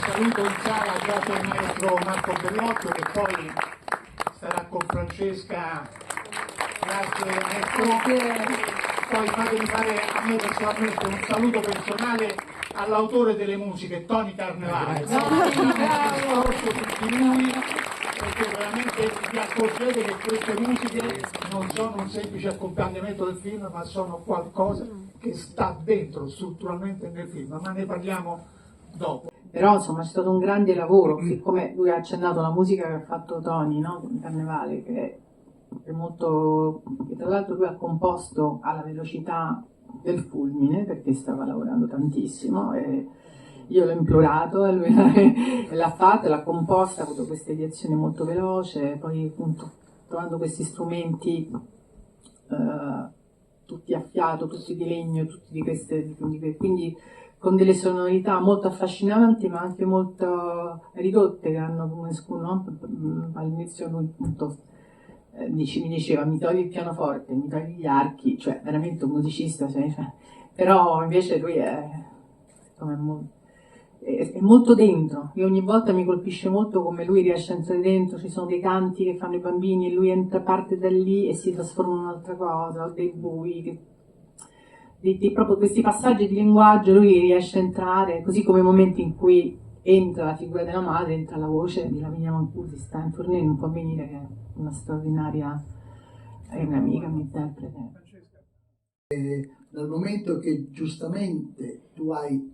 saluto in sala già il maestro Marco Bellotto, che poi sarà con Francesca. Grazie maestro. Poi fatemi fare a me personalmente un saluto personale all'autore delle musiche, Tony Carnevale. Tutti lui, perché veramente vi accorgete che queste musiche non sono un semplice accompagnamento del film, ma sono qualcosa che sta dentro strutturalmente nel film, ma ne parliamo dopo. Però insomma c'è stato un grande lavoro, siccome lui ha accennato la musica che ha fatto Tony, no? Con Carnevale, che è molto, che tra l'altro lui ha composto alla velocità del fulmine, perché stava lavorando tantissimo, e io l'ho implorato e lui l'ha fatta, l'ha composta, ha avuto questa ideazione molto veloce, poi appunto trovando questi strumenti tutti a fiato, tutti di legno, tutti di queste, quindi con delle sonorità molto affascinanti ma anche molto ridotte, che hanno come no? All'inizio lui appunto mi diceva mi togli il pianoforte, mi togli gli archi, cioè veramente un musicista, cioè, però invece lui è molto dentro. Io ogni volta mi colpisce molto come lui riesce a entrare dentro, ci sono dei canti che fanno i bambini e lui entra, parte da lì e si trasforma in un'altra cosa, dei bui, proprio questi passaggi di linguaggio lui riesce a entrare, così come i momenti in cui entra la figura della madre, entra la voce di Lavinia Mancusi, sta in tournée, non può venire, che è una straordinaria, è un'amica, mi interpreta. Dal momento che giustamente tu hai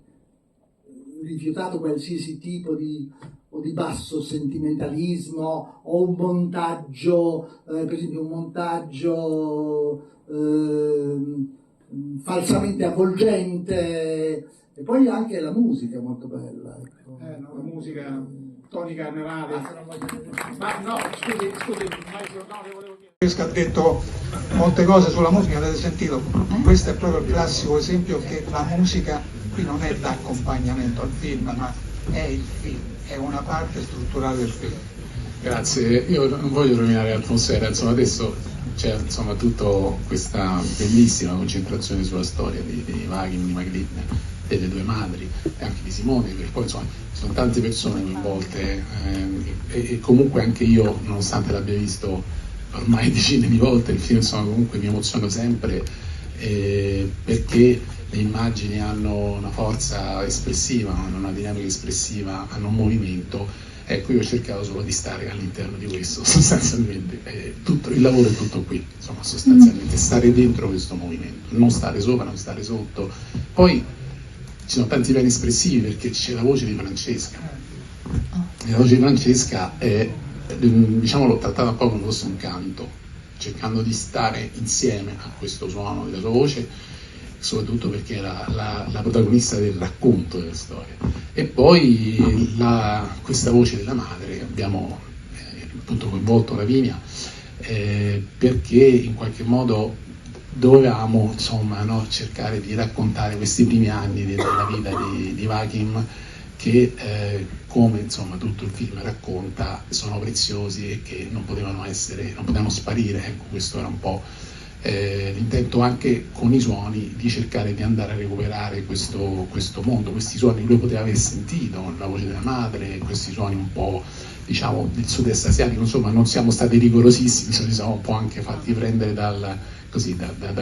rifiutato qualsiasi tipo di basso sentimentalismo o un montaggio, per esempio un montaggio falsamente avvolgente, e poi anche la musica è molto bella. Ecco. No, la musica, Tony Carnevale. Ma no, scusi, maestro, no, le volevo dire. Francesca ha detto molte cose sulla musica, avete sentito? Questo è proprio il classico esempio che la musica qui non è d'accompagnamento al film, ma è il film, è una parte strutturale del film. Grazie, io non voglio rovinare l'atmosfera, insomma adesso c'è insomma tutta questa bellissima concentrazione sulla storia di Wagner, di Magritte, delle due madri e anche di Simone, perché poi insomma ci sono tante persone coinvolte e comunque anche io, nonostante l'abbia visto ormai decine di volte, il film insomma comunque mi emoziono sempre perché le immagini hanno una forza espressiva, hanno una dinamica espressiva, hanno un movimento. Ecco, io ho cercato solo di stare all'interno di questo, sostanzialmente, il lavoro è tutto qui, insomma, sostanzialmente, stare dentro questo movimento, non stare sopra, non stare sotto. Poi ci sono tanti piani espressivi perché c'è la voce di Francesca. E la voce di Francesca è, diciamo, l'ho trattata un po' come fosse un canto, cercando di stare insieme a questo suono della sua voce, soprattutto perché è la protagonista del racconto della storia. E poi questa voce della madre, abbiamo appunto coinvolto Lavinia perché in qualche modo dovevamo insomma, no, cercare di raccontare questi primi anni della vita di Wagner che come insomma tutto il film racconta sono preziosi e che non potevano sparire. Ecco, questo era un po' l'intento, anche con i suoni, di cercare di andare a recuperare questo mondo, questi suoni che lui poteva aver sentito, la voce della madre, questi suoni un po' diciamo del sud-est asiatico, insomma non siamo stati rigorosissimi, ci siamo un po' anche fatti prendere da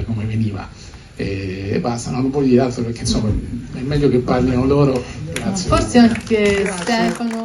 come veniva e basta, non voglio dire altro perché insomma è meglio che parlino loro. Grazie. Forse anche Stefano